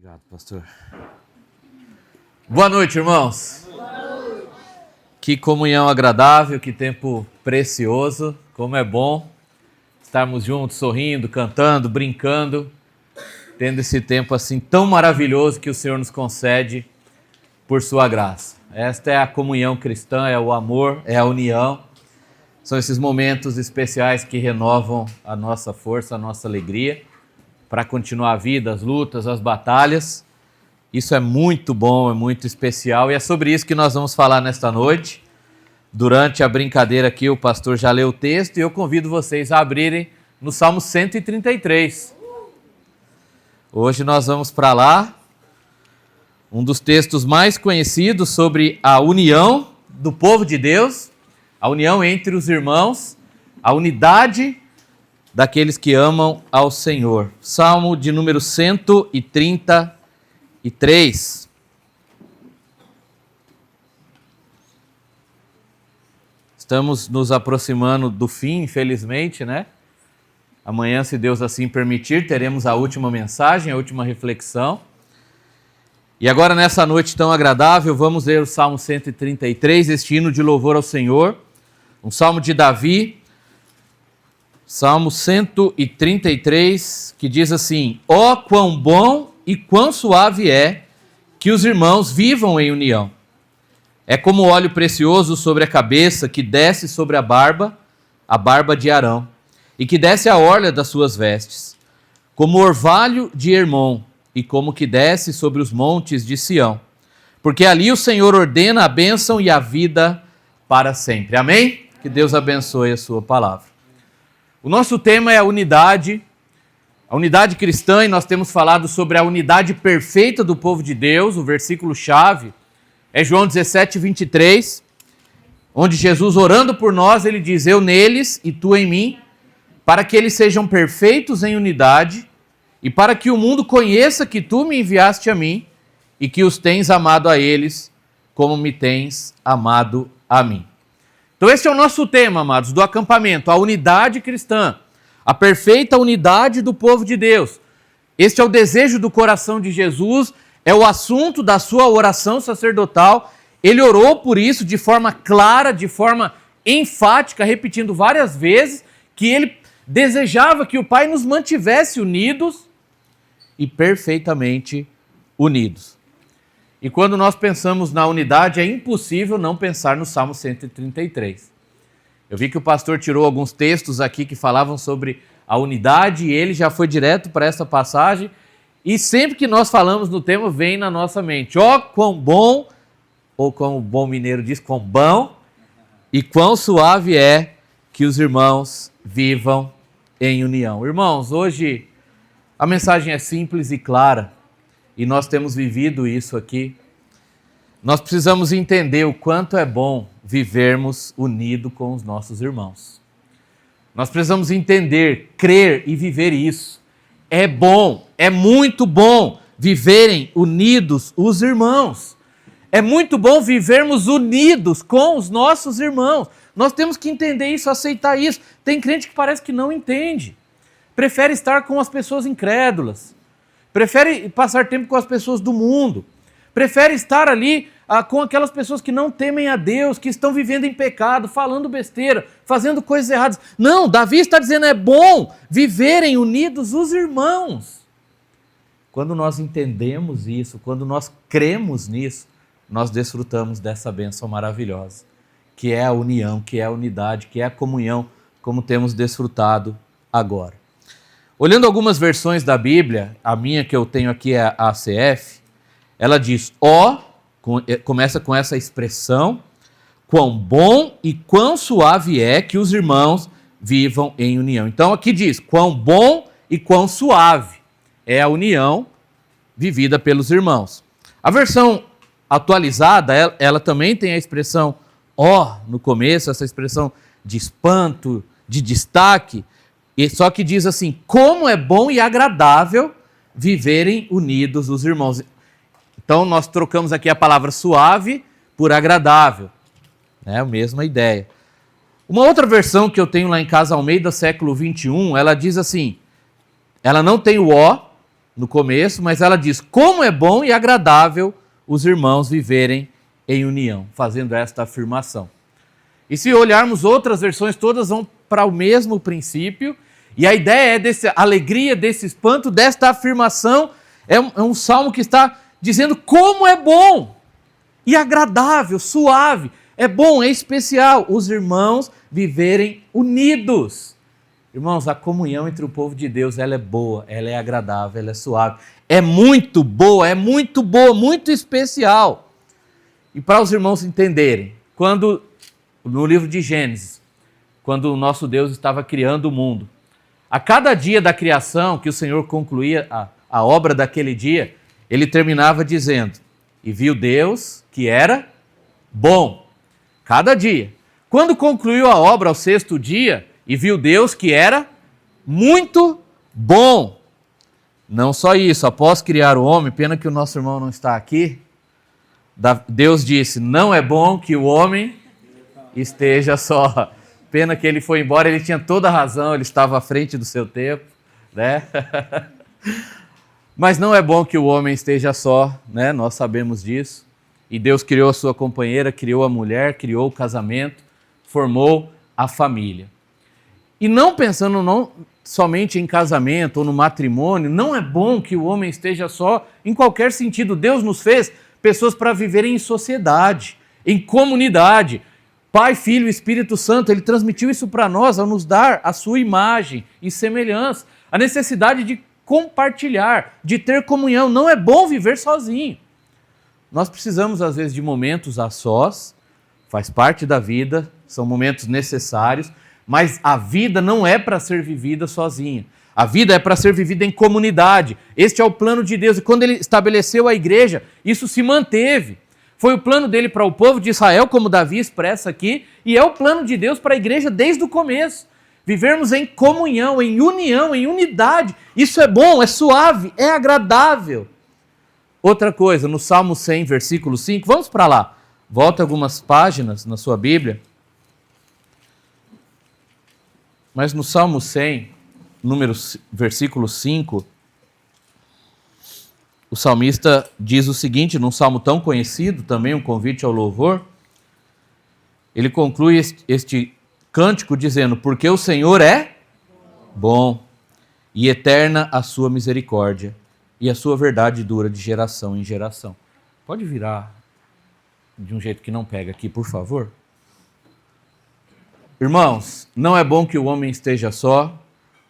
Obrigado, pastor. Boa noite, irmãos. Boa noite. Que comunhão agradável, que tempo precioso. Como é bom estarmos juntos, sorrindo, cantando, brincando, tendo esse tempo assim tão maravilhoso que o Senhor nos concede por sua graça. Esta é a comunhão cristã, é o amor, é a união. São esses momentos especiais que renovam a nossa força, a nossa alegria, para continuar a vida, as lutas, as batalhas. Isso é muito bom, é muito especial, e é sobre isso que nós vamos falar nesta noite. Durante a brincadeira aqui, o pastor já leu o texto, e eu convido vocês a abrirem no Salmo 133. Hoje nós vamos para lá, um dos textos mais conhecidos sobre a união do povo de Deus, a união entre os irmãos, a unidade daqueles que amam ao Senhor. Salmo de número 133. Estamos nos aproximando do fim, infelizmente, né? Amanhã, se Deus assim permitir, teremos a última mensagem, a última reflexão. E agora, nessa noite tão agradável, vamos ler o Salmo 133, este hino de louvor ao Senhor, um salmo de Davi, Salmo 133, que diz assim: ó, quão bom e quão suave é que os irmãos vivam em união. É como óleo precioso sobre a cabeça que desce sobre a barba de Arão, e que desce a orla das suas vestes, como orvalho de Hermon, e como que desce sobre os montes de Sião. Porque ali o Senhor ordena a bênção e a vida para sempre. Amém? Que Deus abençoe a sua palavra. O nosso tema é a unidade cristã, e nós temos falado sobre a unidade perfeita do povo de Deus. O versículo-chave é João 17, 23, onde Jesus, orando por nós, ele diz: eu neles e tu em mim, para que eles sejam perfeitos em unidade, e para que o mundo conheça que tu me enviaste a mim, e que os tens amado a eles, como me tens amado a mim. Então esse é o nosso tema, amados, do acampamento, a unidade cristã, a perfeita unidade do povo de Deus. Este é o desejo do coração de Jesus, é o assunto da sua oração sacerdotal. Ele orou por isso de forma clara, de forma enfática, repetindo várias vezes que ele desejava que o Pai nos mantivesse unidos e perfeitamente unidos. E quando nós pensamos na unidade, é impossível não pensar no Salmo 133. Eu vi que o pastor tirou alguns textos aqui que falavam sobre a unidade, e ele já foi direto para essa passagem, e sempre que nós falamos no tema, vem na nossa mente: ó, quão bom, ou como o bom mineiro diz, quão bom, e quão suave é que os irmãos vivam em união. Irmãos, hoje a mensagem é simples e clara, e nós temos vivido isso aqui. Nós precisamos entender o quanto é bom vivermos unidos com os nossos irmãos. Nós precisamos entender, crer e viver isso. É bom, é muito bom viverem unidos os irmãos. É muito bom vivermos unidos com os nossos irmãos. Nós temos que entender isso, aceitar isso. Tem crente que parece que não entende. Prefere estar com as pessoas incrédulas. Prefere passar tempo com as pessoas do mundo. Prefere estar ali com aquelas pessoas que não temem a Deus, que estão vivendo em pecado, falando besteira, fazendo coisas erradas. Não, Davi está dizendo: é bom viverem unidos os irmãos. Quando nós entendemos isso, quando nós cremos nisso, nós desfrutamos dessa bênção maravilhosa, que é a união, que é a unidade, que é a comunhão, como temos desfrutado agora. Olhando algumas versões da Bíblia, a minha que eu tenho aqui é a ACF, ela diz: ó, começa com essa expressão, quão bom e quão suave é que os irmãos vivam em união. Então aqui diz: quão bom e quão suave é a união vivida pelos irmãos. A versão atualizada, ela também tem a expressão ó no começo, essa expressão de espanto, de destaque. Só que diz assim: como é bom e agradável viverem unidos os irmãos. Então nós trocamos aqui a palavra suave por agradável. É a mesma ideia. Uma outra versão que eu tenho lá em casa, Almeida século 21, ela diz assim, ela não tem o ó, no começo, mas ela diz: como é bom e agradável os irmãos viverem em união, fazendo esta afirmação. E se olharmos outras versões, todas vão para o mesmo princípio, e a ideia é dessa alegria, desse espanto, desta afirmação. É um salmo que está dizendo como é bom e agradável, suave, é bom, é especial os irmãos viverem unidos. Irmãos, a comunhão entre o povo de Deus, ela é boa, ela é agradável, ela é suave, é muito boa, muito especial. E para os irmãos entenderem, quando no livro de Gênesis, quando o nosso Deus estava criando o mundo, a cada dia da criação que o Senhor concluía a obra daquele dia, ele terminava dizendo: e viu Deus que era bom. Cada dia. Quando concluiu a obra ao sexto dia, e viu Deus que era muito bom. Não só isso, após criar o homem, pena que o nosso irmão não está aqui, Deus disse: não é bom que o homem esteja só. Pena que ele foi embora, ele tinha toda a razão, ele estava à frente do seu tempo, né? Mas não é bom que o homem esteja só, né? Nós sabemos disso. E Deus criou a sua companheira, criou a mulher, criou o casamento, formou a família. E não pensando não somente em casamento ou no matrimônio, não é bom que o homem esteja só em qualquer sentido. Deus nos fez pessoas para viverem em sociedade, em comunidade. Pai, Filho e Espírito Santo, Ele transmitiu isso para nós ao nos dar a sua imagem e semelhança. A necessidade de compartilhar, de ter comunhão. Não é bom viver sozinho. Nós precisamos, às vezes, de momentos a sós, faz parte da vida, são momentos necessários, mas a vida não é para ser vivida sozinha. A vida é para ser vivida em comunidade. Este é o plano de Deus. E quando Ele estabeleceu a igreja, isso se manteve. Foi o plano dele para o povo de Israel, como Davi expressa aqui, e é o plano de Deus para a igreja desde o começo. Vivermos em comunhão, em união, em unidade. Isso é bom, é suave, é agradável. Outra coisa, no Salmo 100, versículo 5, vamos para lá. Volta algumas páginas na sua Bíblia. Mas no Salmo 100, versículo 5, o salmista diz o seguinte, num salmo tão conhecido, também um convite ao louvor, ele conclui este cântico dizendo: porque o Senhor é bom e eterna a sua misericórdia, e a sua verdade dura de geração em geração. Pode virar de um jeito que não pega aqui, por favor? Irmãos, não é bom que o homem esteja só.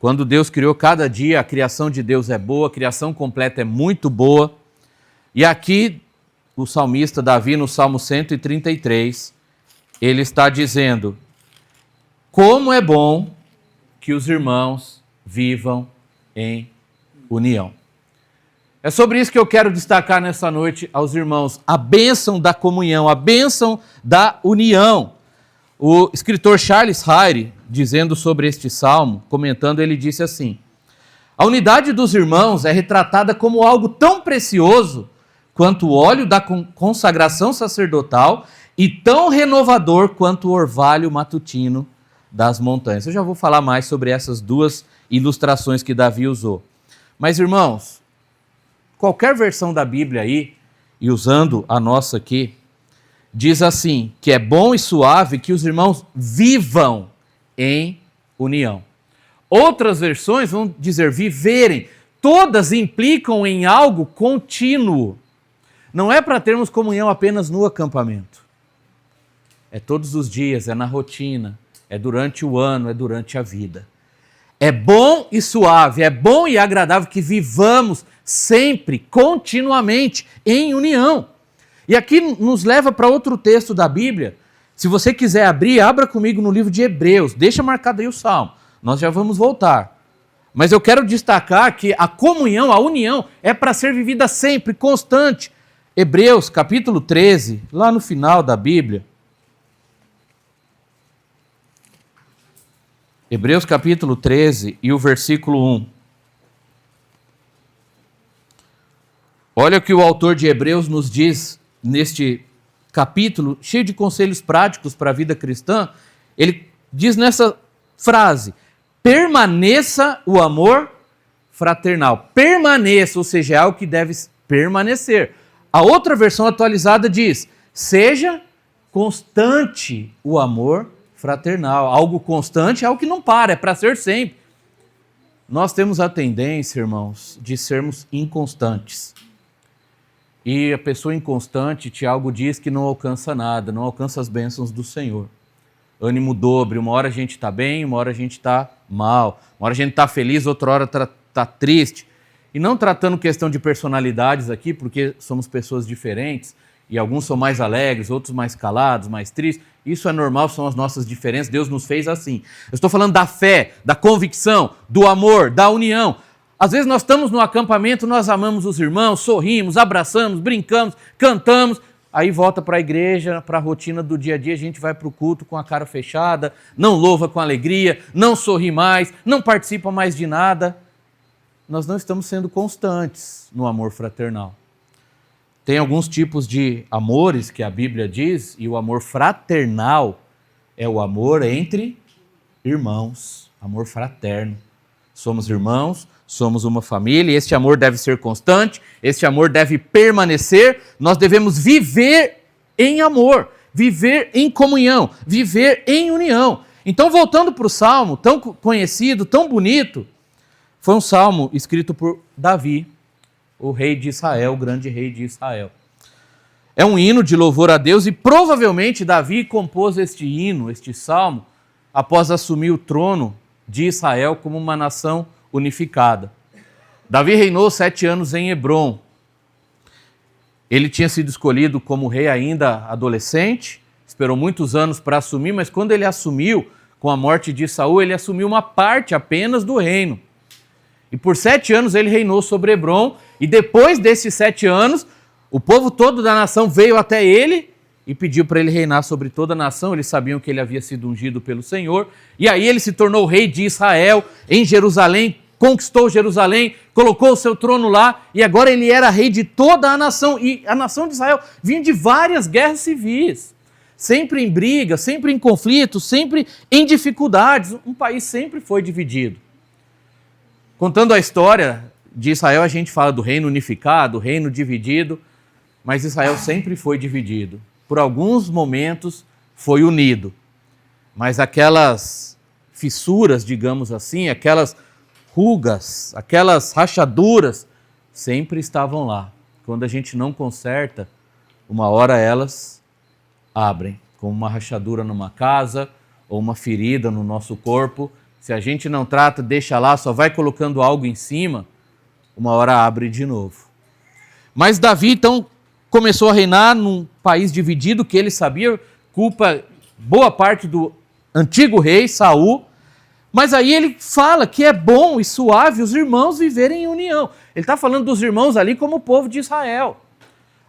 Quando Deus criou cada dia, a criação de Deus é boa, a criação completa é muito boa. E aqui, o salmista Davi, no Salmo 133, ele está dizendo: como é bom que os irmãos vivam em união. É sobre isso que eu quero destacar nessa noite aos irmãos, a bênção da comunhão, a bênção da união. O escritor Charles Hayre, dizendo sobre este salmo, comentando, ele disse assim: a unidade dos irmãos é retratada como algo tão precioso quanto o óleo da consagração sacerdotal e tão renovador quanto o orvalho matutino das montanhas. Eu já vou falar mais sobre essas duas ilustrações que Davi usou. Mas, irmãos, qualquer versão da Bíblia aí, e usando a nossa aqui, diz assim, que é bom e suave que os irmãos vivam em união. Outras versões vão dizer viverem. Todas implicam em algo contínuo. Não é para termos comunhão apenas no acampamento. É todos os dias, é na rotina, é durante o ano, é durante a vida. É bom e suave, é bom e agradável que vivamos sempre, continuamente, em união. E aqui nos leva para outro texto da Bíblia. Se você quiser abrir, abra comigo no livro de Hebreus. Deixa marcado aí o Salmo. Nós já vamos voltar. Mas eu quero destacar que a comunhão, a união, é para ser vivida sempre, constante. Hebreus, capítulo 13, lá no final da Bíblia. Hebreus, capítulo 13 e o versículo 1. Olha o que o autor de Hebreus nos diz neste capítulo, cheio de conselhos práticos para a vida cristã. Ele diz nessa frase: permaneça o amor fraternal. Permaneça, ou seja, é algo que deve permanecer. A outra versão atualizada diz, seja constante o amor fraternal. Algo constante é algo que não para, é para ser sempre. Nós temos a tendência, irmãos, de sermos inconstantes. E a pessoa inconstante, Tiago diz que não alcança nada, não alcança as bênçãos do Senhor. Ânimo dobre, uma hora a gente está bem, uma hora a gente está mal. Uma hora a gente está feliz, outra hora está triste. E não tratando questão de personalidades aqui, porque somos pessoas diferentes, e alguns são mais alegres, outros mais calados, mais tristes. Isso é normal, são as nossas diferenças, Deus nos fez assim. Eu estou falando da fé, da convicção, do amor, da união. Às vezes nós estamos no acampamento, nós amamos os irmãos, sorrimos, abraçamos, brincamos, cantamos, aí volta para a igreja, para a rotina do dia a dia, a gente vai para o culto com a cara fechada, não louva com alegria, não sorri mais, não participa mais de nada. Nós não estamos sendo constantes no amor fraternal. Tem alguns tipos de amores que a Bíblia diz, e o amor fraternal é o amor entre irmãos, amor fraterno. Somos irmãos, somos uma família, e este amor deve ser constante, este amor deve permanecer, nós devemos viver em amor, viver em comunhão, viver em união. Então, voltando para o Salmo, tão conhecido, tão bonito, foi um salmo escrito por Davi, o rei de Israel, o grande rei de Israel. É um hino de louvor a Deus e provavelmente Davi compôs este hino, este salmo, após assumir o trono de Israel como uma nação unificada. Davi reinou 7 anos em Hebrom. Ele tinha sido escolhido como rei ainda adolescente, esperou muitos anos para assumir, mas quando ele assumiu, com a morte de Saul, ele assumiu uma parte apenas do reino. E por 7 anos ele reinou sobre Hebrom, e depois desses 7 anos, o povo todo da nação veio até ele e pediu para ele reinar sobre toda a nação. Eles sabiam que ele havia sido ungido pelo Senhor, e aí ele se tornou rei de Israel em Jerusalém, conquistou Jerusalém, colocou o seu trono lá, e agora ele era rei de toda a nação, e a nação de Israel vinha de várias guerras civis, sempre em briga, sempre em conflitos, sempre em dificuldades. Um país sempre foi dividido. Contando a história de Israel, a gente fala do reino unificado, reino dividido, mas Israel sempre foi dividido. Por alguns momentos foi unido, mas aquelas fissuras, digamos assim, aquelas rugas, aquelas rachaduras, sempre estavam lá. Quando a gente não conserta, uma hora elas abrem, como uma rachadura numa casa ou uma ferida no nosso corpo. Se a gente não trata, deixa lá, só vai colocando algo em cima, uma hora abre de novo. Mas Davi, então, começou a reinar num país dividido, que ele sabia, culpa boa parte do antigo rei, Saul. Mas aí ele fala que é bom e suave os irmãos viverem em união. Ele está falando dos irmãos ali como o povo de Israel.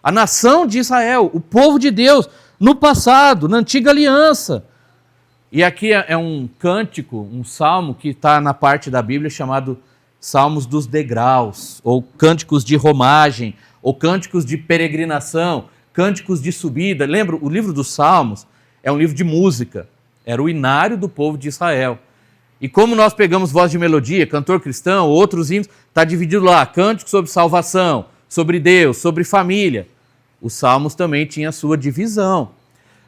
A nação de Israel, o povo de Deus, no passado, na antiga aliança. E aqui é um cântico, um salmo que está na parte da Bíblia chamado Salmos dos Degraus, ou cânticos de romagem, ou cânticos de peregrinação, cânticos de subida. Lembra, o livro dos Salmos é um livro de música, era o inário do povo de Israel. E como nós pegamos voz de melodia, cantor cristão, outros hinos, está dividido lá, cântico sobre salvação, sobre Deus, sobre família. Os Salmos também tinham a sua divisão.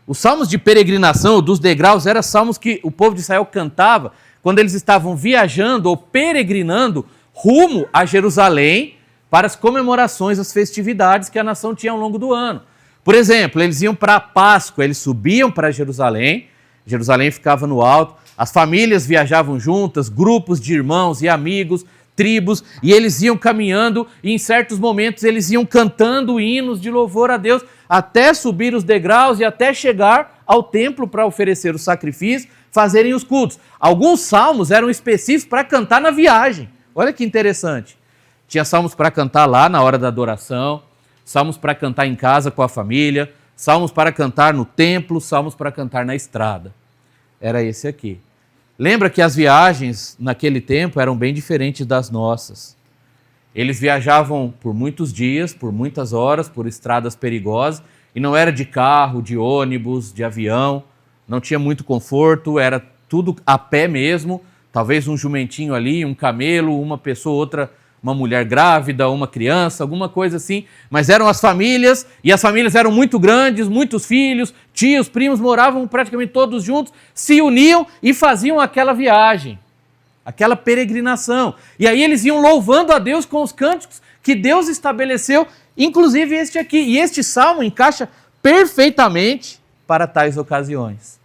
Os salmos de peregrinação, dos degraus, eram salmos que o povo de Israel cantava quando eles estavam viajando ou peregrinando rumo a Jerusalém para as comemorações, as festividades que a nação tinha ao longo do ano. Por exemplo, eles iam para a Páscoa, eles subiam para Jerusalém, Jerusalém ficava no alto, as famílias viajavam juntas, grupos de irmãos e amigos, tribos, e eles iam caminhando e em certos momentos eles iam cantando hinos de louvor a Deus até subir os degraus e até chegar ao templo para oferecer o sacrifício, fazerem os cultos. Alguns salmos eram específicos para cantar na viagem. Olha que interessante. Tinha salmos para cantar lá na hora da adoração, salmos para cantar em casa com a família, salmos para cantar no templo, salmos para cantar na estrada. Era esse aqui. Lembra que as viagens naquele tempo eram bem diferentes das nossas. Eles viajavam por muitos dias, por muitas horas, por estradas perigosas, e não era de carro, de ônibus, de avião, não tinha muito conforto, era tudo a pé mesmo, talvez um jumentinho ali, um camelo, uma pessoa, outra, uma mulher grávida, uma criança, alguma coisa assim, mas eram as famílias, e as famílias eram muito grandes, muitos filhos, tios, primos, moravam praticamente todos juntos, se uniam e faziam aquela viagem, aquela peregrinação. E aí eles iam louvando a Deus com os cânticos que Deus estabeleceu, inclusive este aqui. E este salmo encaixa perfeitamente para tais ocasiões.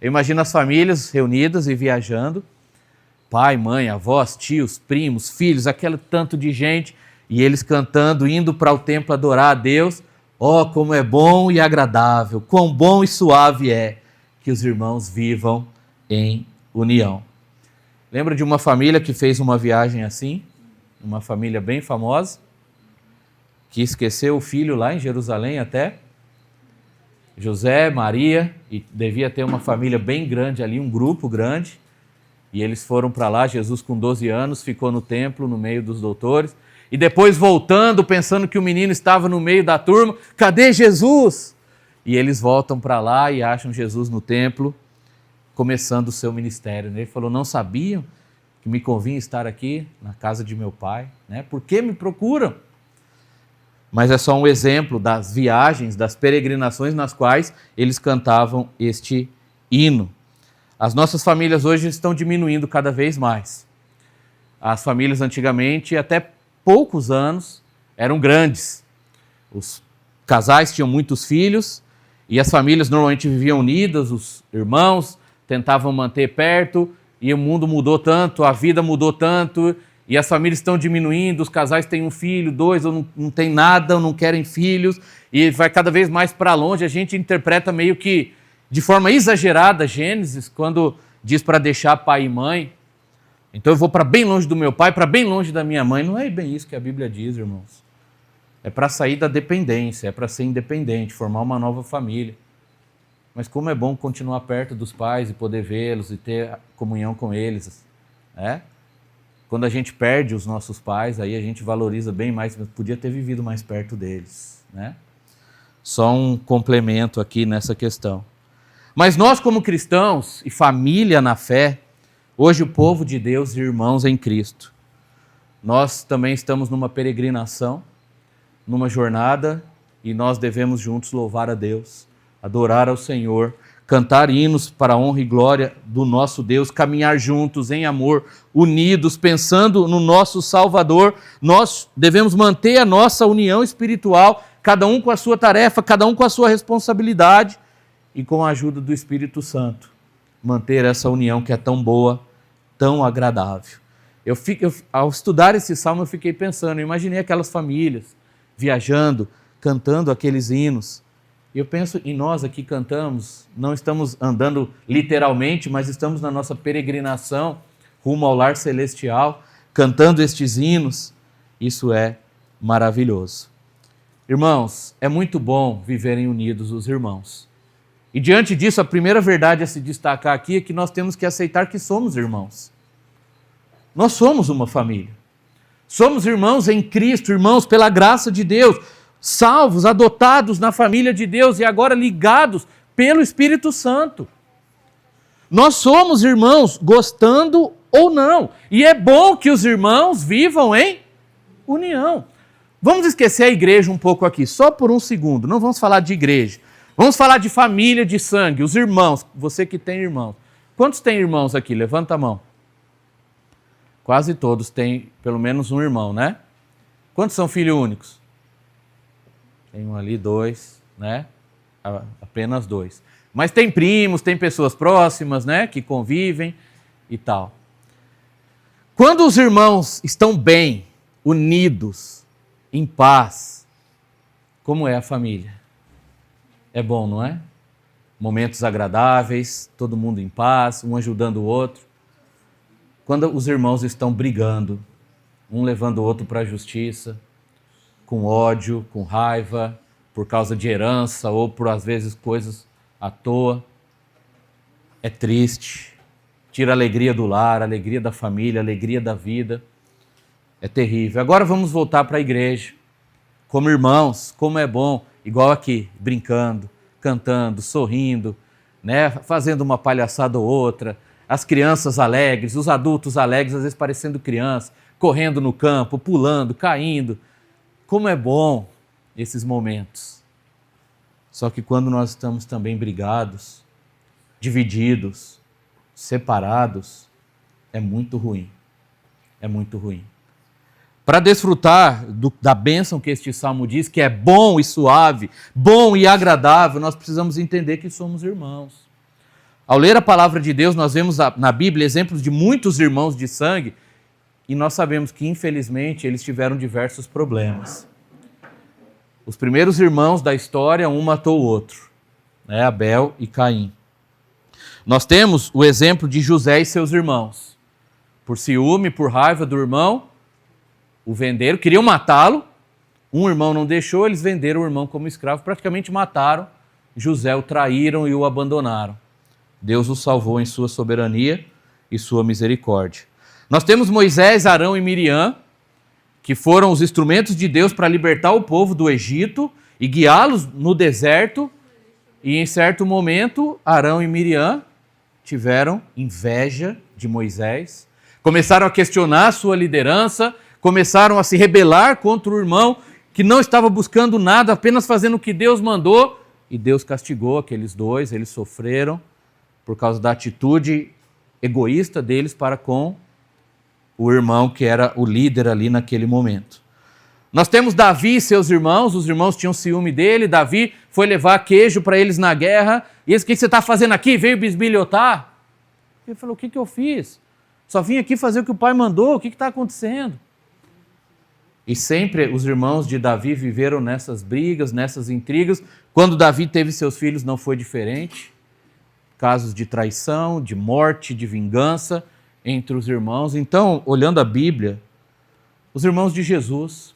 Eu imagino as famílias reunidas e viajando, pai, mãe, avós, tios, primos, filhos, aquele tanto de gente, e eles cantando, indo para o templo adorar a Deus. Oh, como é bom e agradável, quão bom e suave é que os irmãos vivam em união. Lembra de uma família que fez uma viagem assim? Uma família bem famosa, que esqueceu o filho lá em Jerusalém até. José, Maria, e devia ter uma família bem grande ali, um grupo grande. E eles foram para lá, Jesus com 12 anos, ficou no templo, no meio dos doutores. E depois voltando, pensando que o menino estava no meio da turma, cadê Jesus? E eles voltam para lá e acham Jesus no templo, começando o seu ministério. Ele falou, não sabiam que me convinha estar aqui na casa de meu pai? Né? Por que me procuram? Mas é só um exemplo das viagens, das peregrinações nas quais eles cantavam este hino. As nossas famílias hoje estão diminuindo cada vez mais. As famílias antigamente, até poucos anos, eram grandes. Os casais tinham muitos filhos e as famílias normalmente viviam unidas, os irmãos tentavam manter perto e o mundo mudou tanto, a vida mudou tanto e as famílias estão diminuindo, os casais têm um filho, dois, ou não tem nada, ou não querem filhos e vai cada vez mais para longe. A gente interpreta meio que de forma exagerada Gênesis, quando diz para deixar pai e mãe. Então eu vou para bem longe do meu pai, para bem longe da minha mãe. Não é bem isso que a Bíblia diz, irmãos. É para sair da dependência, é para ser independente, formar uma nova família. Mas como é bom continuar perto dos pais e poder vê-los e ter comunhão com eles. Né? Quando a gente perde os nossos pais, aí a gente valoriza bem mais, mas podia ter vivido mais perto deles. Né? Só um complemento aqui nessa questão. Mas nós, como cristãos e família na fé, hoje o povo de Deus e irmãos em Cristo, nós também estamos numa peregrinação, numa jornada, e nós devemos juntos louvar a Deus, adorar ao Senhor, cantar hinos para a honra e glória do nosso Deus, caminhar juntos em amor, unidos, pensando no nosso Salvador. Nós devemos manter a nossa união espiritual, cada um com a sua tarefa, cada um com a sua responsabilidade, e com a ajuda do Espírito Santo, manter essa união que é tão boa, tão agradável. Ao estudar esse salmo, eu fiquei pensando, eu imaginei aquelas famílias viajando, cantando aqueles hinos. E eu penso em nós aqui cantamos, não estamos andando literalmente, mas estamos na nossa peregrinação rumo ao lar celestial, cantando estes hinos. Isso é maravilhoso. Irmãos, é muito bom viverem unidos os irmãos. E diante disso, a primeira verdade a se destacar aqui é que nós temos que aceitar que somos irmãos. Nós somos uma família. Somos irmãos em Cristo, irmãos pela graça de Deus, salvos, adotados na família de Deus e agora ligados pelo Espírito Santo. Nós somos irmãos, gostando ou não. E é bom que os irmãos vivam em união. Vamos esquecer a igreja um pouco aqui, só por um segundo. Não vamos falar de igreja. Vamos falar de família de sangue, os irmãos. Você que tem irmãos. Quantos tem irmãos aqui? Levanta a mão. Quase todos têm pelo menos um irmão, né? Quantos são filhos únicos? Tem um ali, dois, né? Apenas dois. Mas tem primos, tem pessoas próximas, né? Que convivem e tal. Quando os irmãos estão bem, unidos, em paz, como é a família? É bom, não é? Momentos agradáveis, todo mundo em paz, um ajudando o outro. Quando os irmãos estão brigando, um levando o outro para a justiça, com ódio, com raiva, por causa de herança ou por, às vezes, coisas à toa, é triste, tira a alegria do lar, a alegria da família, a alegria da vida. É terrível. Agora vamos voltar para a igreja. Como irmãos, como é bom, igual aqui, brincando, cantando, sorrindo, né? Fazendo uma palhaçada ou outra, as crianças alegres, os adultos alegres, às vezes parecendo criança, correndo no campo, pulando, caindo. Como é bom esses momentos. Só que quando nós estamos também brigados, divididos, separados, é muito ruim. É muito ruim. Para desfrutar da bênção que este salmo diz, que é bom e suave, bom e agradável, nós precisamos entender que somos irmãos. Ao ler a palavra de Deus, nós vemos na Bíblia exemplos de muitos irmãos de sangue e nós sabemos que, infelizmente, eles tiveram diversos problemas. Os primeiros irmãos da história, um matou o outro, né? Abel e Caim. Nós temos o exemplo de José e seus irmãos. Por ciúme, por raiva do irmão, o venderam, queriam matá-lo, um irmão não deixou, eles venderam o irmão como escravo, praticamente mataram, José o traíram e o abandonaram. Deus o salvou em sua soberania e sua misericórdia. Nós temos Moisés, Arão e Miriam, que foram os instrumentos de Deus para libertar o povo do Egito e guiá-los no deserto, e em certo momento, Arão e Miriam tiveram inveja de Moisés, começaram a questionar a sua liderança, começaram a se rebelar contra o irmão que não estava buscando nada, apenas fazendo o que Deus mandou, e Deus castigou aqueles dois, eles sofreram por causa da atitude egoísta deles para com o irmão que era o líder ali naquele momento. Nós temos Davi e seus irmãos, os irmãos tinham ciúme dele, Davi foi levar queijo para eles na guerra, e eles, o que você está fazendo aqui? Veio bisbilhotar? Ele falou, o que eu fiz? Só vim aqui fazer o que o pai mandou, o que está acontecendo? E sempre os irmãos de Davi viveram nessas brigas, nessas intrigas. Quando Davi teve seus filhos não foi diferente. Casos de traição, de morte, de vingança entre os irmãos. Então, olhando a Bíblia, os irmãos de Jesus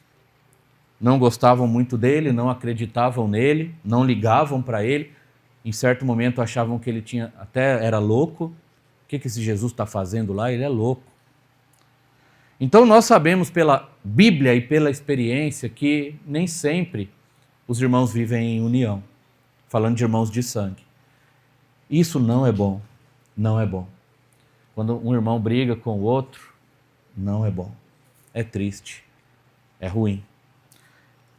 não gostavam muito dele, não acreditavam nele, não ligavam para ele. Em certo momento achavam que ele até era louco. O que esse Jesus está fazendo lá? Ele é louco. Então nós sabemos pela Bíblia e pela experiência que nem sempre os irmãos vivem em união, falando de irmãos de sangue. Isso não é bom, não é bom. Quando um irmão briga com o outro, não é bom, é triste, é ruim.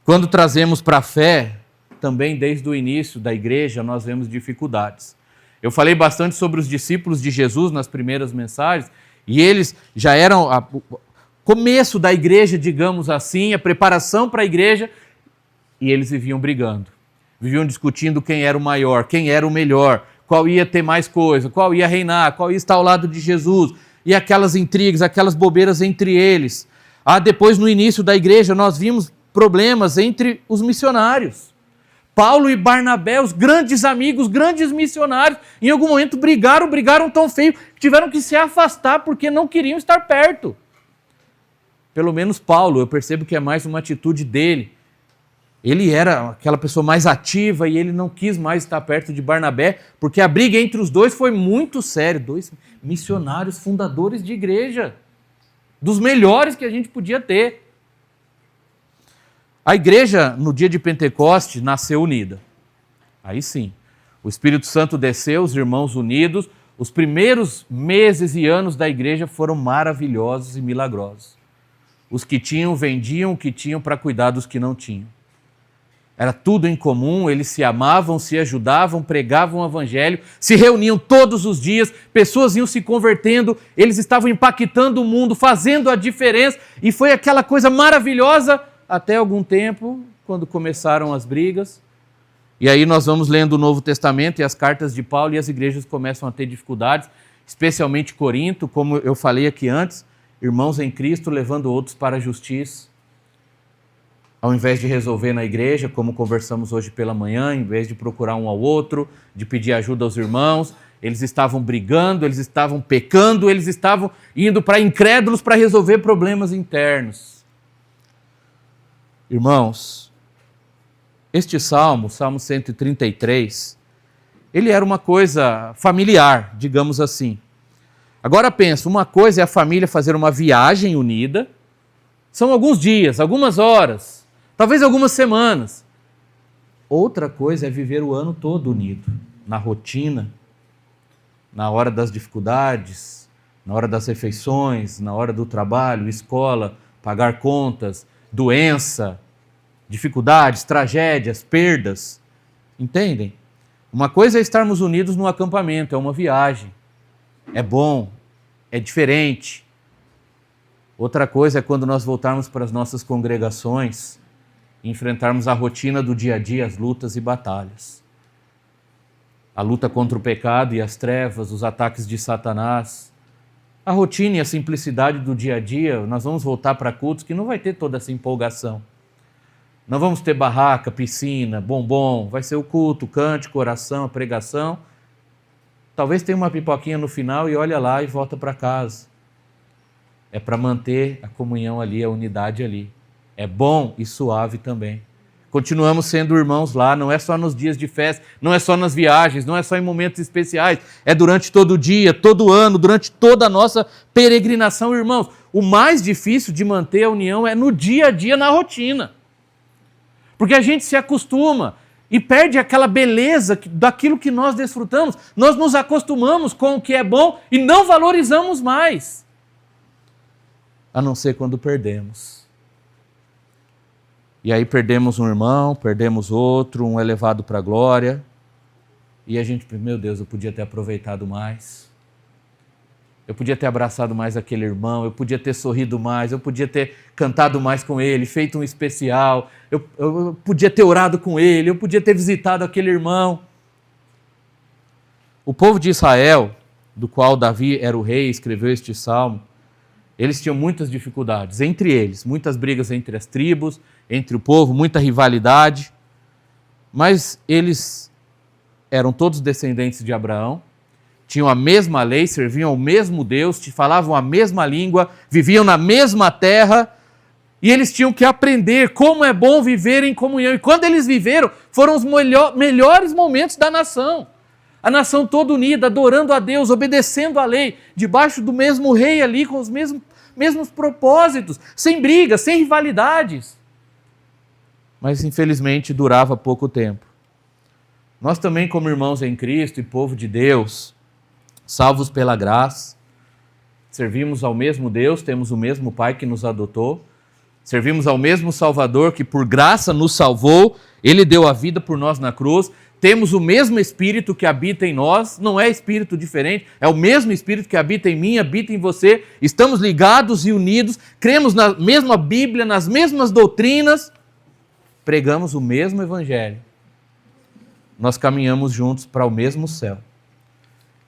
Quando trazemos para a fé, também desde o início da igreja nós vemos dificuldades. Eu falei bastante sobre os discípulos de Jesus nas primeiras mensagens, e eles já eram começo da igreja, digamos assim, a preparação para a igreja, e eles viviam brigando. Viviam discutindo quem era o maior, quem era o melhor, qual ia ter mais coisa, qual ia reinar, qual ia estar ao lado de Jesus, e aquelas intrigas, aquelas bobeiras entre eles. Depois, no início da igreja, nós vimos problemas entre os missionários. Paulo e Barnabé, os grandes amigos, grandes missionários, em algum momento brigaram tão feio, que tiveram que se afastar porque não queriam estar perto. Pelo menos Paulo, eu percebo que é mais uma atitude dele. Ele era aquela pessoa mais ativa e ele não quis mais estar perto de Barnabé, porque a briga entre os dois foi muito séria. Dois missionários fundadores de igreja, dos melhores que a gente podia ter. A igreja, no dia de Pentecostes, nasceu unida. Aí sim, o Espírito Santo desceu, os irmãos unidos. Os primeiros meses e anos da igreja foram maravilhosos e milagrosos. Os que tinham, vendiam o que tinham para cuidar dos que não tinham. Era tudo em comum, eles se amavam, se ajudavam, pregavam o evangelho, se reuniam todos os dias, pessoas iam se convertendo, eles estavam impactando o mundo, fazendo a diferença, e foi aquela coisa maravilhosa até algum tempo, quando começaram as brigas. E aí nós vamos lendo o Novo Testamento e as cartas de Paulo, e as igrejas começam a ter dificuldades, especialmente Corinto, como eu falei aqui antes, irmãos em Cristo levando outros para a justiça. Ao invés de resolver na igreja, como conversamos hoje pela manhã, em vez de procurar um ao outro, de pedir ajuda aos irmãos, eles estavam brigando, eles estavam pecando, eles estavam indo para incrédulos para resolver problemas internos. Irmãos, este salmo, Salmo 133, ele era uma coisa familiar, digamos assim. Agora pensa, uma coisa é a família fazer uma viagem unida, são alguns dias, algumas horas, talvez algumas semanas. Outra coisa é viver o ano todo unido, na rotina, na hora das dificuldades, na hora das refeições, na hora do trabalho, escola, pagar contas, doença, dificuldades, tragédias, perdas. Entendem? Uma coisa é estarmos unidos num acampamento, é uma viagem. É bom, é diferente. Outra coisa é quando nós voltarmos para as nossas congregações e enfrentarmos a rotina do dia a dia, as lutas e batalhas. A luta contra o pecado e as trevas, os ataques de Satanás. A rotina e a simplicidade do dia a dia, nós vamos voltar para cultos que não vai ter toda essa empolgação. Não vamos ter barraca, piscina, bombom, vai ser o culto, cântico, oração, pregação. Talvez tenha uma pipoquinha no final e olha lá e volta para casa. É para manter a comunhão ali, a unidade ali. É bom e suave também. Continuamos sendo irmãos lá, não é só nos dias de festa, não é só nas viagens, não é só em momentos especiais, é durante todo o dia, todo ano, durante toda a nossa peregrinação, irmãos. O mais difícil de manter a união é no dia a dia, na rotina. Porque a gente se acostuma e perde aquela beleza daquilo que nós desfrutamos. Nós nos acostumamos com o que é bom e não valorizamos mais. A não ser quando perdemos. E aí perdemos um irmão, perdemos outro, um é levado para a glória. E a gente, meu Deus, eu podia ter aproveitado mais. Eu podia ter abraçado mais aquele irmão, eu podia ter sorrido mais, eu podia ter cantado mais com ele, feito um especial, eu podia ter orado com ele, eu podia ter visitado aquele irmão. O povo de Israel, do qual Davi era o rei, escreveu este salmo, eles tinham muitas dificuldades, entre eles, muitas brigas entre as tribos, entre o povo, muita rivalidade, mas eles eram todos descendentes de Abraão, tinham a mesma lei, serviam ao mesmo Deus, falavam a mesma língua, viviam na mesma terra, e eles tinham que aprender como é bom viver em comunhão. E quando eles viveram, foram os melhores momentos da nação. A nação toda unida, adorando a Deus, obedecendo a lei, debaixo do mesmo rei ali, com os mesmos propósitos, sem brigas, sem rivalidades. Mas infelizmente durava pouco tempo. Nós também, como irmãos em Cristo e povo de Deus, salvos pela graça, servimos ao mesmo Deus, temos o mesmo Pai que nos adotou, servimos ao mesmo Salvador que por graça nos salvou, Ele deu a vida por nós na cruz, temos o mesmo Espírito que habita em nós, não é Espírito diferente, é o mesmo Espírito que habita em mim, habita em você, estamos ligados e unidos, cremos na mesma Bíblia, nas mesmas doutrinas, pregamos o mesmo Evangelho, nós caminhamos juntos para o mesmo céu.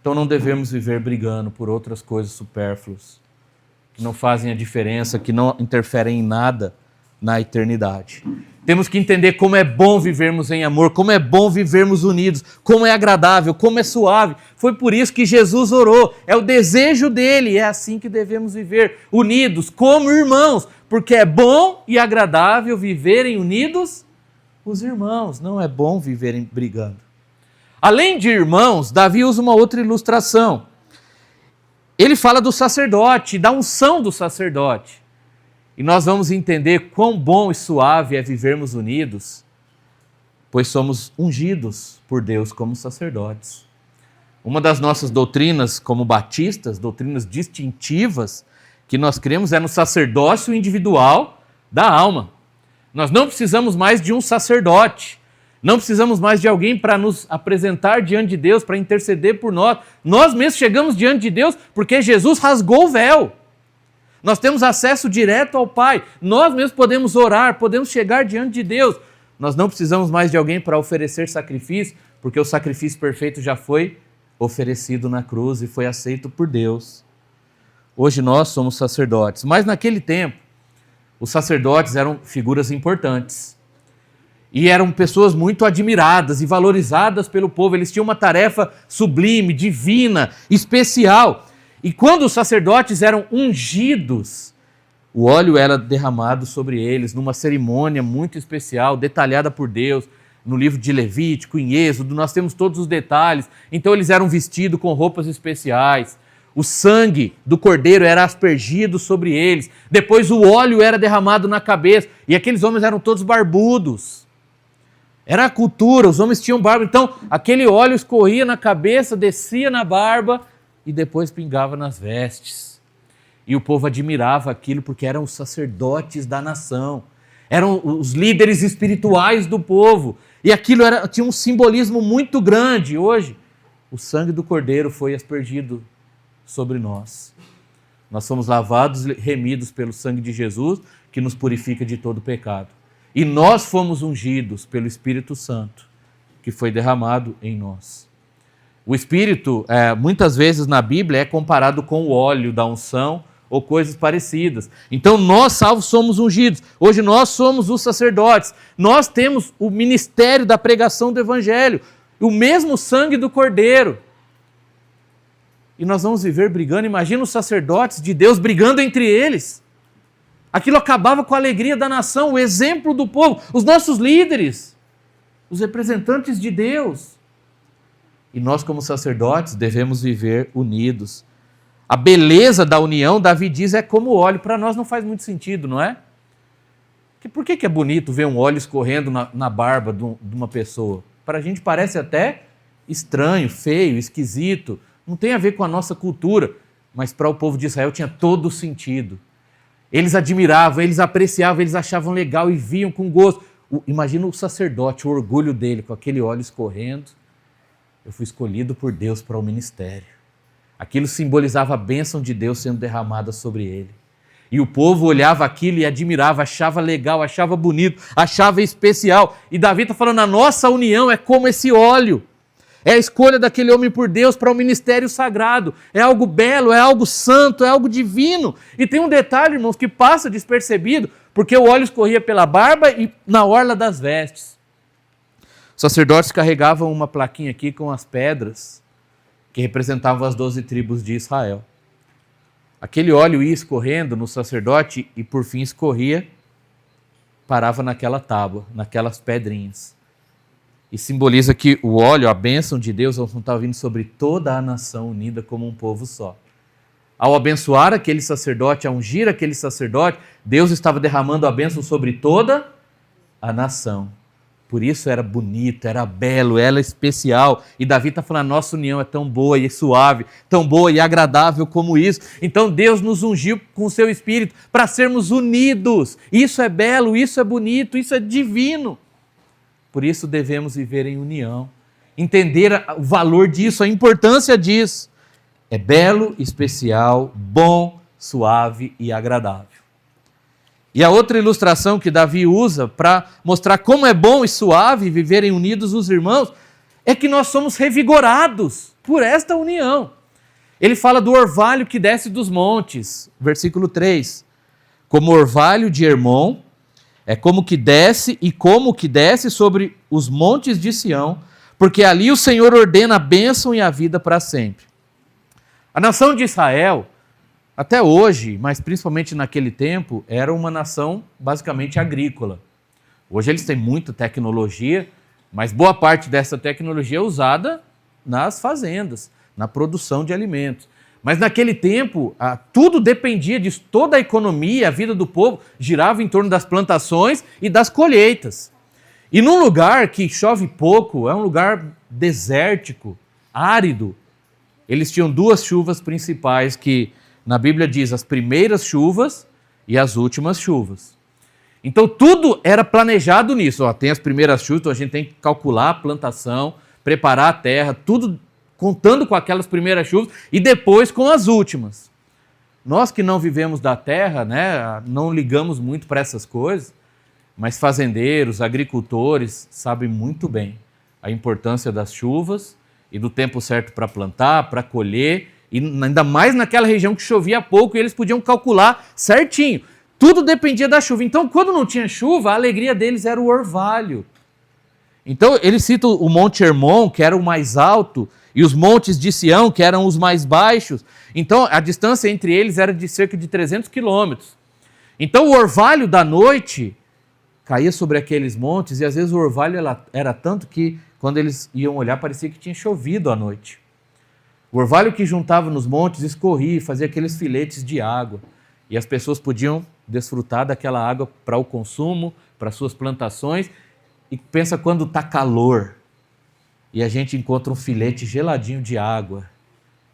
Então não devemos viver brigando por outras coisas supérfluas, que não fazem a diferença, que não interferem em nada na eternidade. Temos que entender como é bom vivermos em amor, como é bom vivermos unidos, como é agradável, como é suave. Foi por isso que Jesus orou, é o desejo dele, é assim que devemos viver, unidos como irmãos, porque é bom e agradável viverem unidos os irmãos, não é bom viverem brigando. Além de irmãos, Davi usa uma outra ilustração. Ele fala do sacerdote, da unção do sacerdote. E nós vamos entender quão bom e suave é vivermos unidos, pois somos ungidos por Deus como sacerdotes. Uma das nossas doutrinas como batistas, doutrinas distintivas, que nós cremos é no sacerdócio individual da alma. Nós não precisamos mais de um sacerdote. Não precisamos mais de alguém para nos apresentar diante de Deus, para interceder por nós. Nós mesmos chegamos diante de Deus porque Jesus rasgou o véu. Nós temos acesso direto ao Pai. Nós mesmos podemos orar, podemos chegar diante de Deus. Nós não precisamos mais de alguém para oferecer sacrifício, porque o sacrifício perfeito já foi oferecido na cruz e foi aceito por Deus. Hoje nós somos sacerdotes, mas naquele tempo, os sacerdotes eram figuras importantes. E eram pessoas muito admiradas e valorizadas pelo povo. Eles tinham uma tarefa sublime, divina, especial. E quando os sacerdotes eram ungidos, o óleo era derramado sobre eles numa cerimônia muito especial, detalhada por Deus, no livro de Levítico, em Êxodo, nós temos todos os detalhes. Então eles eram vestidos com roupas especiais. O sangue do cordeiro era aspergido sobre eles. Depois o óleo era derramado na cabeça. E aqueles homens eram todos barbudos. Era a cultura, os homens tinham barba. Então, aquele óleo escorria na cabeça, descia na barba e depois pingava nas vestes. E o povo admirava aquilo porque eram os sacerdotes da nação. Eram os líderes espirituais do povo. E aquilo tinha um simbolismo muito grande. Hoje, o sangue do Cordeiro foi aspergido sobre nós. Nós somos lavados e remidos pelo sangue de Jesus, que nos purifica de todo pecado. E nós fomos ungidos pelo Espírito Santo, que foi derramado em nós. O Espírito, muitas vezes na Bíblia, é comparado com o óleo da unção ou coisas parecidas. Então nós, salvos, somos ungidos. Hoje nós somos os sacerdotes. Nós temos o ministério da pregação do Evangelho, o mesmo sangue do Cordeiro. E nós vamos viver brigando. Imagina os sacerdotes de Deus brigando entre eles. Aquilo acabava com a alegria da nação, o exemplo do povo, os nossos líderes, os representantes de Deus. E nós, como sacerdotes, devemos viver unidos. A beleza da união, Davi diz, é como o óleo. Para nós não faz muito sentido, não é? Por que é bonito ver um óleo escorrendo na barba de uma pessoa? Para a gente parece até estranho, feio, esquisito. Não tem a ver com a nossa cultura, mas para o povo de Israel tinha todo sentido. Eles admiravam, eles apreciavam, eles achavam legal e viam com gosto. Imagina o sacerdote, o orgulho dele com aquele óleo escorrendo. Eu fui escolhido por Deus para o ministério. Aquilo simbolizava a bênção de Deus sendo derramada sobre ele. E o povo olhava aquilo e admirava, achava legal, achava bonito, achava especial. E Davi está falando, a nossa união é como esse óleo. É a escolha daquele homem por Deus para o ministério sagrado. É algo belo, é algo santo, é algo divino. E tem um detalhe, irmãos, que passa despercebido, porque o óleo escorria pela barba e na orla das vestes. Os sacerdotes carregavam uma plaquinha aqui com as pedras que representavam as 12 tribos de Israel. Aquele óleo ia escorrendo no sacerdote e por fim escorria, parava naquela tábua, naquelas pedrinhas. E simboliza que o óleo, a bênção de Deus, não está vindo sobre toda a nação unida como um povo só. Ao abençoar aquele sacerdote, ao ungir aquele sacerdote, Deus estava derramando a bênção sobre toda a nação. Por isso era bonito, era belo, era especial. E Davi está falando, a nossa união é tão boa e suave, tão boa e agradável como isso. Então Deus nos ungiu com o seu Espírito para sermos unidos. Isso é belo, isso é bonito, isso é divino. Por isso devemos viver em união, entender o valor disso, a importância disso. É belo, especial, bom, suave e agradável. E a outra ilustração que Davi usa para mostrar como é bom e suave viverem unidos os irmãos, é que nós somos revigorados por esta união. Ele fala do orvalho que desce dos montes, versículo 3. Como orvalho de Hermon, é como que desce sobre os montes de Sião, porque ali o Senhor ordena a bênção e a vida para sempre. A nação de Israel, até hoje, mas principalmente naquele tempo, era uma nação basicamente agrícola. Hoje eles têm muita tecnologia, mas boa parte dessa tecnologia é usada nas fazendas, na produção de alimentos. Mas naquele tempo, tudo dependia disso, toda a economia, a vida do povo girava em torno das plantações e das colheitas. E num lugar que chove pouco, é um lugar desértico, árido, eles tinham duas chuvas principais que na Bíblia diz as primeiras chuvas e as últimas chuvas. Então tudo era planejado nisso. Tem as primeiras chuvas, então a gente tem que calcular a plantação, preparar a terra, tudo contando com aquelas primeiras chuvas e depois com as últimas. Nós que não vivemos da terra, né, não ligamos muito para essas coisas, mas fazendeiros, agricultores sabem muito bem a importância das chuvas e do tempo certo para plantar, para colher, e ainda mais naquela região que chovia pouco e eles podiam calcular certinho. Tudo dependia da chuva. Então, quando não tinha chuva, a alegria deles era o orvalho. Então, ele cita o Monte Hermon, que era o mais alto, e os montes de Sião, que eram os mais baixos. Então, a distância entre eles era de cerca de 300 quilômetros. Então, o orvalho da noite caía sobre aqueles montes, e às vezes o orvalho era tanto que, quando eles iam olhar, parecia que tinha chovido à noite. O orvalho que juntava nos montes escorria e fazia aqueles filetes de água. E as pessoas podiam desfrutar daquela água para o consumo, para suas plantações, E pensa quando está calor e a gente encontra um filete geladinho de água.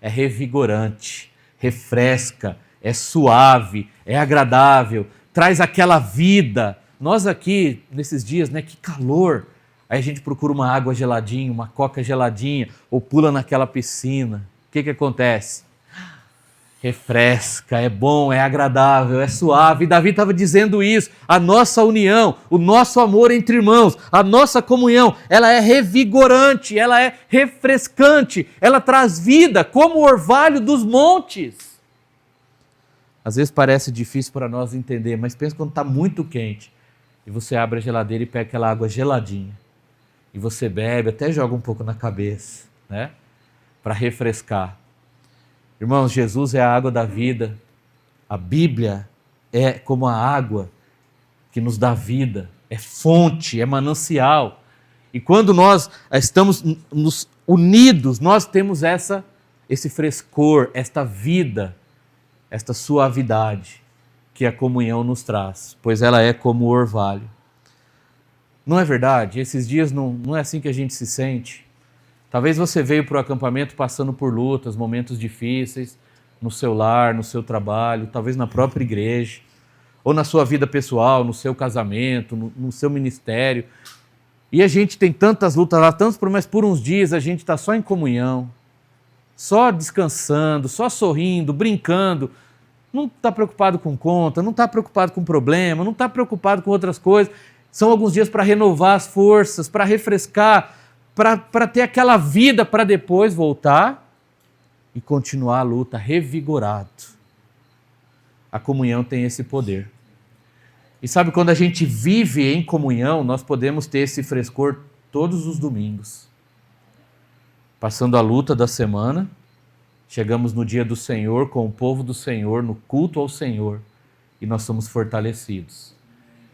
É revigorante, refresca, é suave, é agradável, traz aquela vida. Nós aqui, nesses dias, né, que calor, aí a gente procura uma água geladinha, uma coca geladinha, ou pula naquela piscina. O que acontece? Refresca, é bom, é agradável, é suave. E Davi estava dizendo isso. A nossa união, o nosso amor entre irmãos, a nossa comunhão, ela é revigorante, ela é refrescante, ela traz vida como o orvalho dos montes. Às vezes parece difícil para nós entender, mas pensa quando está muito quente e você abre a geladeira e pega aquela água geladinha e você bebe, até joga um pouco na cabeça, né? Para refrescar. Irmãos, Jesus é a água da vida. A Bíblia é como a água que nos dá vida, é fonte, é manancial. E quando nós estamos unidos, nós temos esse frescor, esta vida, esta suavidade que a comunhão nos traz, pois ela é como o orvalho. Não é verdade? Esses dias não é assim que a gente se sente. Talvez você veio para o acampamento passando por lutas, momentos difíceis, no seu lar, no seu trabalho, talvez na própria igreja, ou na sua vida pessoal, no seu casamento, no seu ministério. E a gente tem tantas lutas lá, tantos problemas, por uns dias a gente está só em comunhão, só descansando, só sorrindo, brincando, não está preocupado com conta, não está preocupado com problema, não está preocupado com outras coisas. São alguns dias para renovar as forças, para refrescar, para ter aquela vida para depois voltar e continuar a luta revigorado. A comunhão tem esse poder. E sabe, quando a gente vive em comunhão, nós podemos ter esse frescor todos os domingos. Passando a luta da semana, chegamos no dia do Senhor com o povo do Senhor, no culto ao Senhor, e nós somos fortalecidos.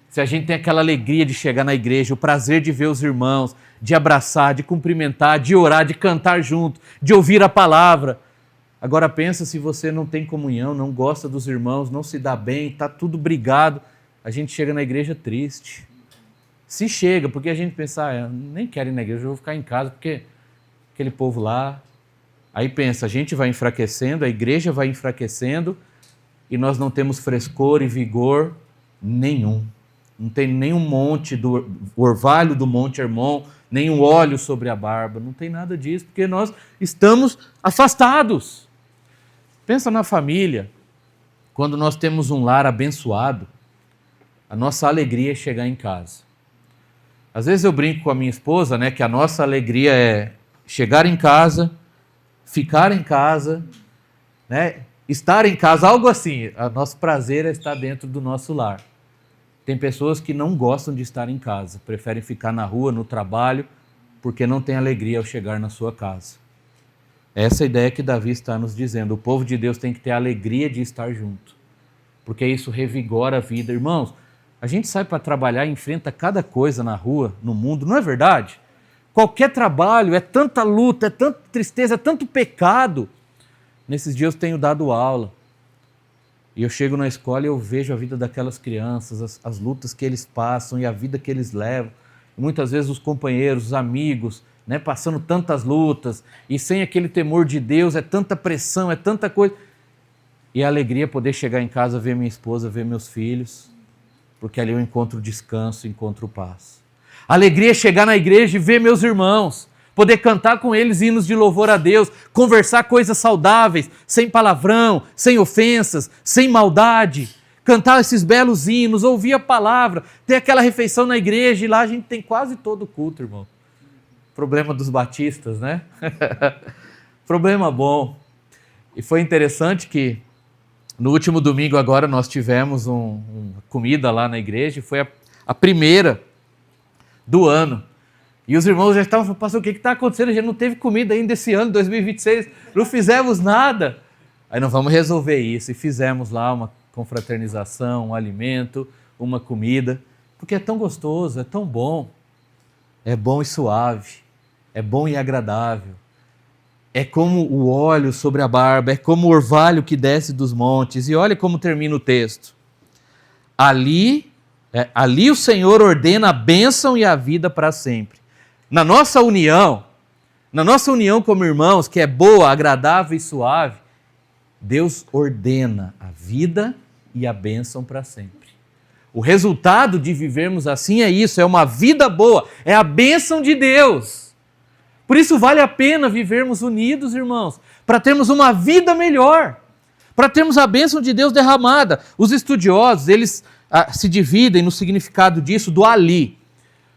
Se a gente tem aquela alegria de chegar na igreja, o prazer de ver os irmãos, de abraçar, de cumprimentar, de orar, de cantar junto, de ouvir a palavra. Agora pensa se você não tem comunhão, não gosta dos irmãos, não se dá bem, está tudo brigado. A gente chega na igreja triste. Se chega, porque a gente pensa, eu nem quero ir na igreja, eu vou ficar em casa, porque aquele povo lá... Aí pensa, a gente vai enfraquecendo, a igreja vai enfraquecendo e nós não temos frescor e vigor nenhum. Não tem nenhum monte do orvalho do Monte Hermon, nenhum óleo sobre a barba, não tem nada disso, porque nós estamos afastados. Pensa na família, quando nós temos um lar abençoado, a nossa alegria é chegar em casa. Às vezes eu brinco com a minha esposa, né, que a nossa alegria é chegar em casa, ficar em casa, né, estar em casa, algo assim. O nosso prazer é estar dentro do nosso lar. Tem pessoas que não gostam de estar em casa, preferem ficar na rua, no trabalho, porque não tem alegria ao chegar na sua casa. Essa é a ideia que Davi está nos dizendo. O povo de Deus tem que ter a alegria de estar junto, porque isso revigora a vida. Irmãos, a gente sai para trabalhar e enfrenta cada coisa na rua, no mundo, não é verdade? Qualquer trabalho é tanta luta, é tanta tristeza, é tanto pecado. Nesses dias eu tenho dado aula. E eu chego na escola e eu vejo a vida daquelas crianças, as lutas que eles passam e a vida que eles levam. E muitas vezes os companheiros, os amigos, né, passando tantas lutas e sem aquele temor de Deus, é tanta pressão, é tanta coisa. E a alegria é poder chegar em casa, ver minha esposa, ver meus filhos, porque ali eu encontro descanso, encontro paz. A alegria é chegar na igreja e ver meus irmãos, poder cantar com eles hinos de louvor a Deus, conversar coisas saudáveis, sem palavrão, sem ofensas, sem maldade, cantar esses belos hinos, ouvir a palavra, ter aquela refeição na igreja, e lá a gente tem quase todo o culto, irmão. Problema dos batistas, né? Problema bom. E foi interessante que no último domingo agora nós tivemos uma comida lá na igreja, e foi a primeira do ano. E os irmãos já estavam falando, pastor, o que está acontecendo? A gente não teve comida ainda esse ano, 2026, não fizemos nada. Aí nós vamos resolver isso. E fizemos lá uma confraternização, um alimento, uma comida, porque é tão gostoso, é tão bom. É bom e suave, é bom e agradável. É como o óleo sobre a barba, é como o orvalho que desce dos montes. E olha como termina o texto. Ali Ali o Senhor ordena a bênção e a vida para sempre. Na nossa união como irmãos, que é boa, agradável e suave, Deus ordena a vida e a bênção para sempre. O resultado de vivermos assim é isso, é uma vida boa, é a bênção de Deus. Por isso vale a pena vivermos unidos, irmãos, para termos uma vida melhor, para termos a bênção de Deus derramada. Os estudiosos, eles se dividem no significado disso do Ali.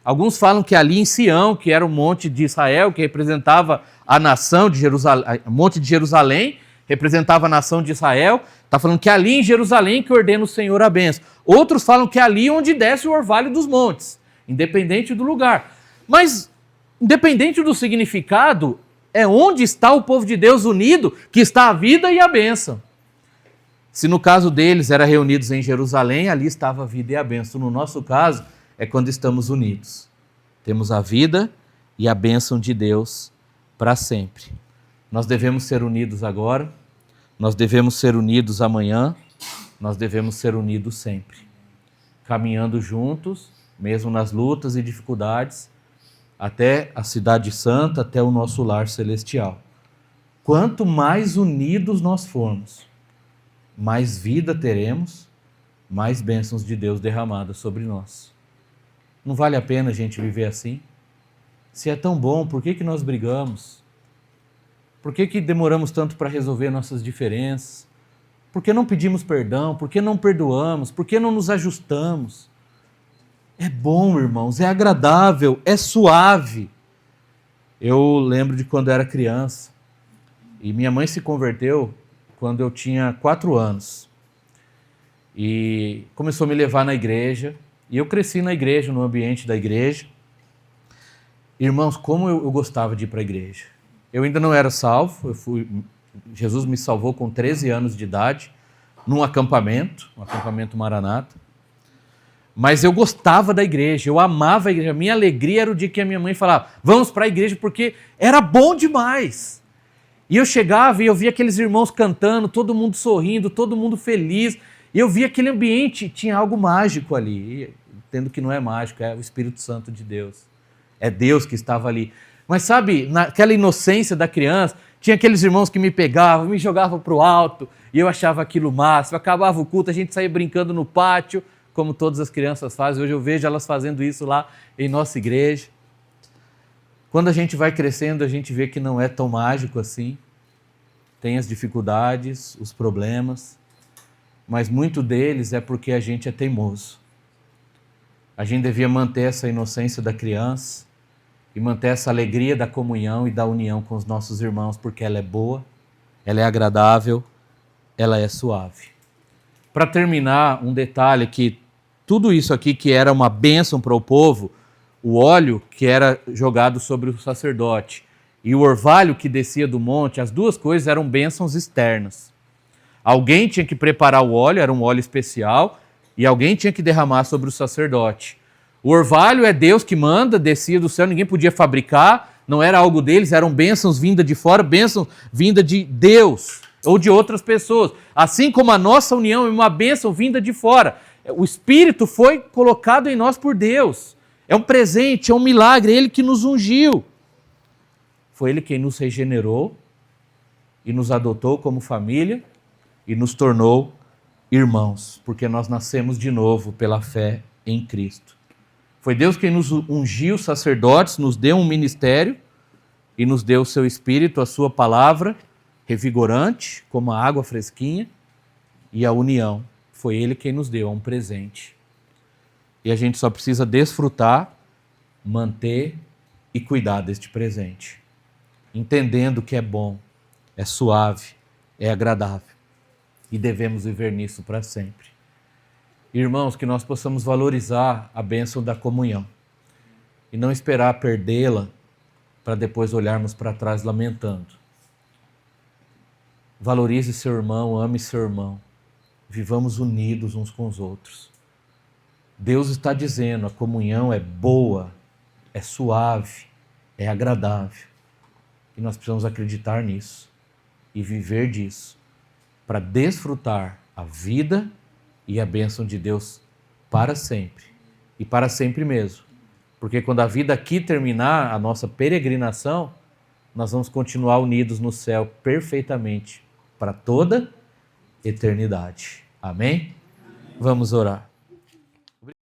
Alguns falam que ali em Sião, que era o monte de Israel, que representava a nação de Jerusalém, o monte de Jerusalém, representava a nação de Israel, está falando que ali em Jerusalém que ordena o Senhor a bênção. Outros falam que ali onde desce o orvalho dos montes, independente do lugar. Mas, independente do significado, é onde está o povo de Deus unido que está a vida e a bênção. Se no caso deles era reunidos em Jerusalém, ali estava a vida e a bênção. No nosso caso, é quando estamos unidos. Temos a vida e a bênção de Deus para sempre. Nós devemos ser unidos agora, nós devemos ser unidos amanhã, nós devemos ser unidos sempre. Caminhando juntos, mesmo nas lutas e dificuldades, até a cidade santa, até o nosso lar celestial. Quanto mais unidos nós formos, mais vida teremos, mais bênçãos de Deus derramadas sobre nós. Não vale a pena a gente viver assim? Se é tão bom, por que nós brigamos? Por que demoramos tanto para resolver nossas diferenças? Por que não pedimos perdão? Por que não perdoamos? Por que não nos ajustamos? É bom, irmãos, é agradável, é suave. Eu lembro de quando eu era criança e minha mãe se converteu quando eu tinha 4 anos. E começou a me levar na igreja. E eu cresci na igreja, no ambiente da igreja. Irmãos, como eu gostava de ir para a igreja. Eu ainda não era salvo, Jesus me salvou com 13 anos de idade, num acampamento, um acampamento Maranata. Mas eu gostava da igreja, eu amava a igreja. A minha alegria era o dia que a minha mãe falava, vamos para a igreja, porque era bom demais. E eu chegava e eu via aqueles irmãos cantando, todo mundo sorrindo, todo mundo feliz. E eu via aquele ambiente, tinha algo mágico ali. Entendo que não é mágico, é o Espírito Santo de Deus. É Deus que estava ali. Mas sabe, naquela inocência da criança, tinha aqueles irmãos que me pegavam, me jogavam para o alto, e eu achava aquilo máximo. Acabava o culto, a gente saía brincando no pátio, como todas as crianças fazem. Hoje eu vejo elas fazendo isso lá em nossa igreja. Quando a gente vai crescendo, a gente vê que não é tão mágico assim. Tem as dificuldades, os problemas, mas muito deles é porque a gente é teimoso. A gente devia manter essa inocência da criança e manter essa alegria da comunhão e da união com os nossos irmãos, porque ela é boa, ela é agradável, ela é suave. Para terminar, um detalhe que tudo isso aqui que era uma bênção para o povo, o óleo que era jogado sobre o sacerdote e o orvalho que descia do monte, as duas coisas eram bênçãos externas. Alguém tinha que preparar o óleo, era um óleo especial, e alguém tinha que derramar sobre o sacerdote. O orvalho é Deus que manda, descia do céu, ninguém podia fabricar, não era algo deles, eram bênçãos vindas de fora, bênçãos vindas de Deus ou de outras pessoas. Assim como a nossa união é uma bênção vinda de fora. O Espírito foi colocado em nós por Deus. É um presente, é um milagre, é Ele que nos ungiu. Foi Ele quem nos regenerou e nos adotou como família e nos tornou irmãos, porque nós nascemos de novo pela fé em Cristo. Foi Deus quem nos ungiu sacerdotes, nos deu um ministério e nos deu o seu Espírito, a sua palavra, revigorante, como a água fresquinha, e a união. Foi Ele quem nos deu, é um presente. E a gente só precisa desfrutar, manter e cuidar deste presente, entendendo que é bom, é suave, é agradável, e devemos viver nisso para sempre. Irmãos, que nós possamos valorizar a bênção da comunhão e não esperar perdê-la para depois olharmos para trás lamentando. Valorize seu irmão, ame seu irmão, vivamos unidos uns com os outros. Deus está dizendo, a comunhão é boa, é suave, é agradável. E nós precisamos acreditar nisso e viver disso para desfrutar a vida e a bênção de Deus para sempre. E para sempre mesmo. Porque quando a vida aqui terminar, a nossa peregrinação, nós vamos continuar unidos no céu perfeitamente para toda eternidade. Amém? Vamos orar.